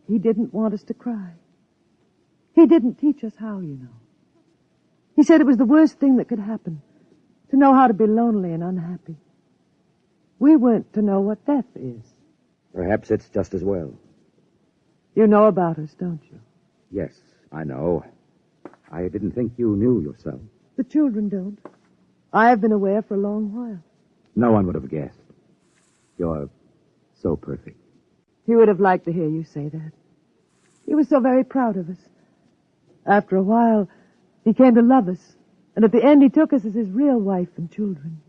he didn't want us to cry. He didn't teach us how, you know. He said it was the worst thing that could happen, to know how to be lonely and unhappy. We weren't to know what death is. Perhaps it's just as well. You know about us, don't you? Yes, I know. I didn't think you knew yourself. The children don't. I have been aware for a long while. No one would have guessed. You're so perfect. He would have liked to hear you say that. He was so very proud of us. After a while, he came to love us, and at the end he took us as his real wife and children.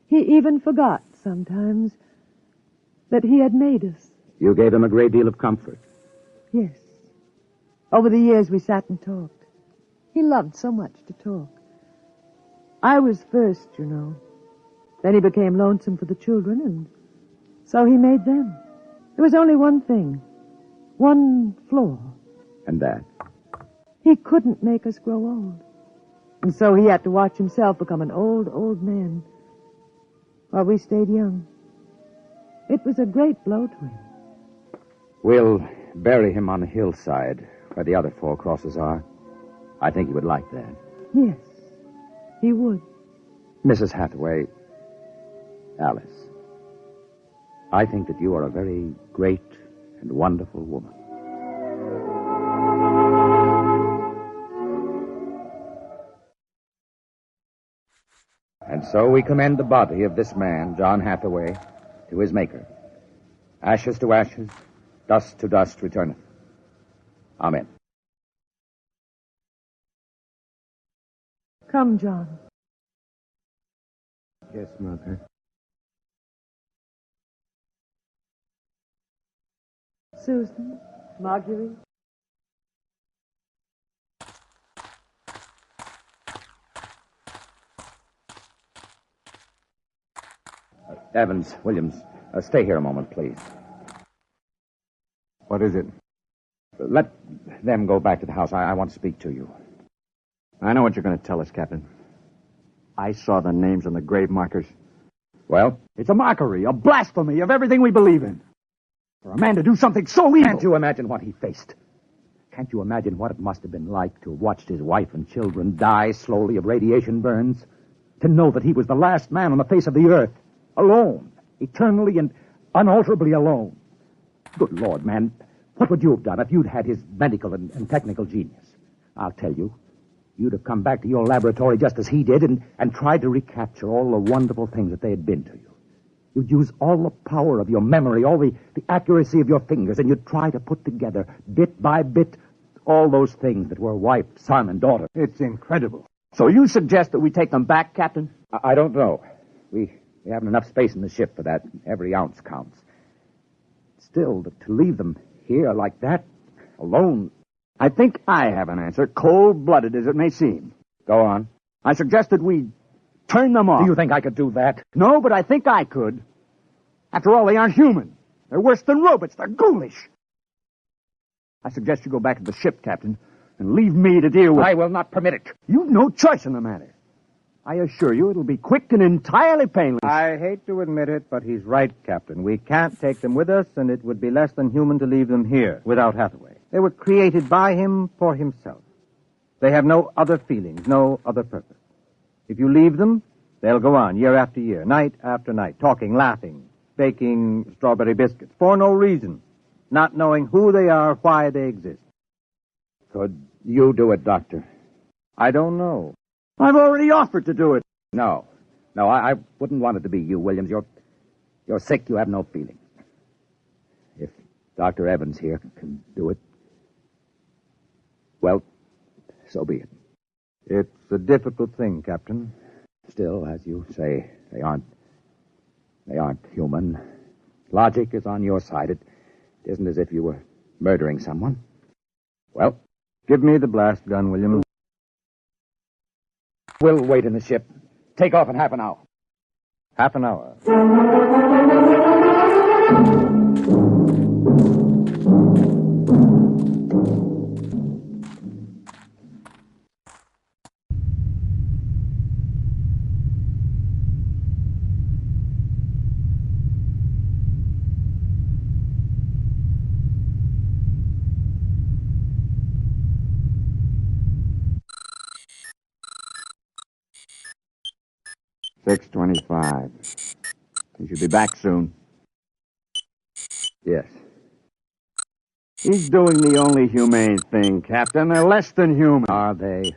He even forgot, sometimes, that he had made us. You gave him a great deal of comfort. Yes. Over the years we sat and talked. He loved so much to talk. I was first, you know. Then he became lonesome for the children, and so he made them. There was only one thing. One flaw. And that? He couldn't make us grow old. And so he had to watch himself become an old, old man while we stayed young. It was a great blow to him. We'll bury him on the hillside where the other 4 crosses are. I think he would like that. Yes, he would. Mrs. Hathaway, Alice, I think that you are a very great and wonderful woman. And so we commend the body of this man, John Hathaway, to his Maker. Ashes to ashes, dust to dust returneth. Amen. Come, John. Yes, Mother. Susan, Marguerite. Evans, Williams, stay here a moment, please. What is it? Let them go back to the house. I want to speak to you. I know what you're going to tell us, Captain. I saw the names on the grave markers. Well? It's a mockery, a blasphemy of everything we believe in. For a man to do something so evil. Can't you imagine what he faced? Can't you imagine what it must have been like to have watched his wife and children die slowly of radiation burns? To know that he was the last man on the face of the earth. Alone. Eternally and unalterably alone. Good Lord, man. What would you have done if you'd had his medical and technical genius? I'll tell you. You'd have come back to your laboratory just as he did and tried to recapture all the wonderful things that they had been to you. You'd use all the power of your memory, all the accuracy of your fingers, and you'd try to put together, bit by bit, all those things that were wife, son, and daughter. It's incredible. So you suggest that we take them back, Captain? I don't know. We haven't enough space in the ship for that. Every ounce counts. Still, to leave them here like that, alone... I think I have an answer, cold-blooded as it may seem. Go on. I suggested we turn them off. Do you think I could do that? No, but I think I could. After all, they aren't human. They're worse than robots. They're ghoulish. I suggest you go back to the ship, Captain, and leave me to deal with... I will not permit it. You've no choice in the matter. I assure you it'll be quick and entirely painless. I hate to admit it, but he's right, Captain. We can't take them with us, and it would be less than human to leave them here without Hathaway. They were created by him for himself. They have no other feelings, no other purpose. If you leave them, they'll go on year after year, night after night, talking, laughing, baking strawberry biscuits for no reason, not knowing who they are, why they exist. Could you do it, Doctor? I don't know. I've already offered to do it. No, I wouldn't want it to be you, Williams. You're sick. You have no feeling. If Dr. Evans here can do it, well, so be it. It's a difficult thing, Captain. Still, as you say, they aren't human. Logic is on your side. It isn't as if you were murdering someone. Well, give me the blast gun, William. We'll wait in the ship. Take off in half an hour. Half an hour. 6:25. He should be back soon. Yes. He's doing the only humane thing, Captain. They're less than human. Are they?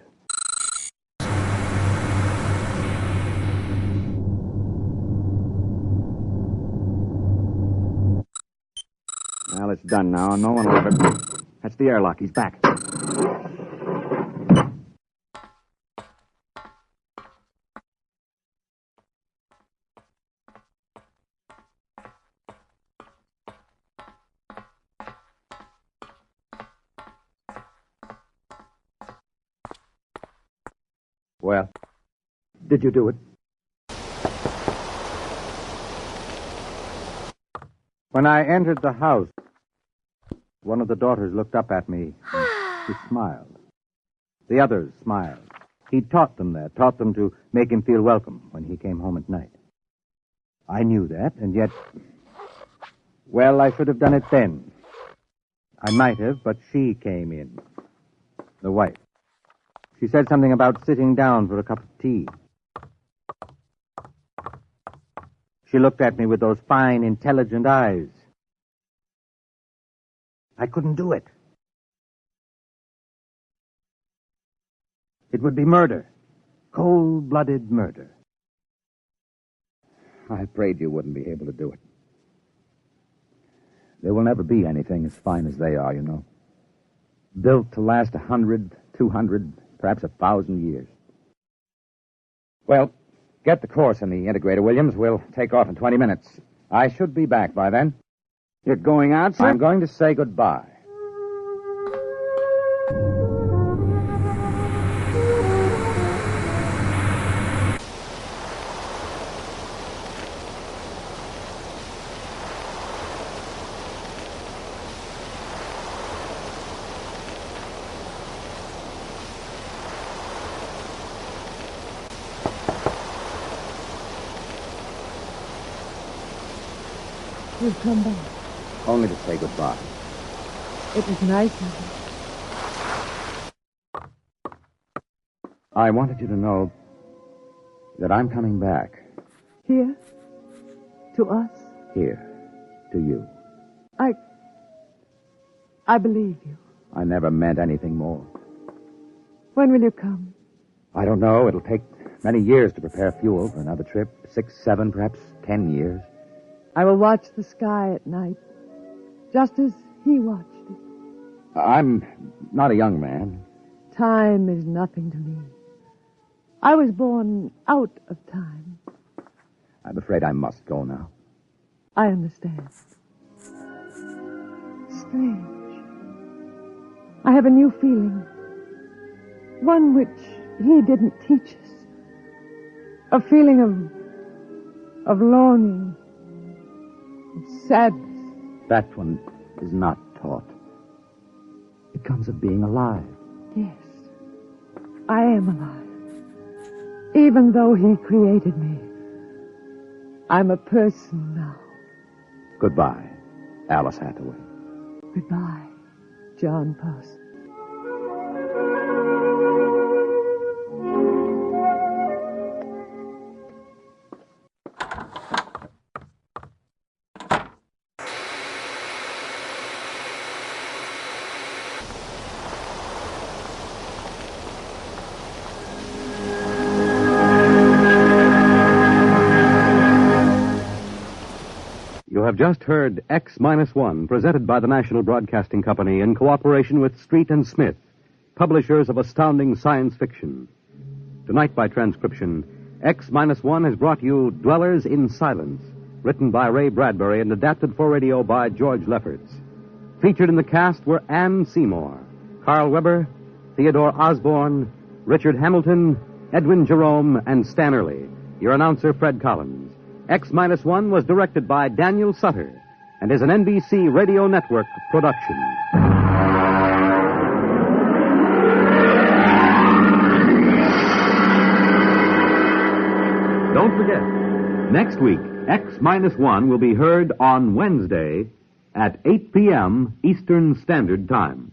Well, it's done now. No one will ever... That's the airlock. He's back. Well, did you do it? When I entered the house, one of the daughters looked up at me. She smiled. The others smiled. He taught them that, taught them to make him feel welcome when he came home at night. I knew that, and yet, well, I should have done it then. I might have, but she came in. The wife. She said something about sitting down for a cup of tea. She looked at me with those fine, intelligent eyes. I couldn't do it. It would be murder. Cold-blooded murder. I prayed you wouldn't be able to do it. There will never be anything as fine as they are, you know. Built to last 100, 200, perhaps 1,000 years. Well, get the course in the integrator, Williams. We'll take off in 20 minutes. I should be back by then. You're going out, sir? I'm going to say goodbye. You've come back. Only to say goodbye. It was nice of you. I wanted you to know that I'm coming back. Here? To us? Here. To you. I believe you. I never meant anything more. When will you come? I don't know. It'll take many years to prepare fuel for another trip. 6, 7, perhaps 10 years. I will watch the sky at night, just as he watched it. I'm not a young man. Time is nothing to me. I was born out of time. I'm afraid I must go now. I understand. Strange. I have a new feeling. One which he didn't teach us. A feeling of longing. Sadness. That one is not taught. It comes of being alive. Yes, I am alive. Even though he created me, I'm a person now. Goodbye, Alice Hathaway. Goodbye, John Parsons. You have just heard X-1, presented by the National Broadcasting Company in cooperation with Street and Smith, publishers of astounding science fiction. Tonight, by transcription, X-1 has brought you Dwellers in Silence, written by Ray Bradbury and adapted for radio by George Lefferts. Featured in the cast were Anne Seymour, Carl Weber, Theodore Osborne, Richard Hamilton, Edwin Jerome, and Stan Early. Your announcer, Fred Collins. X-1 was directed by Daniel Sutter and is an NBC Radio Network production. Don't forget, next week, X-1 will be heard on Wednesday at 8 p.m. Eastern Standard Time.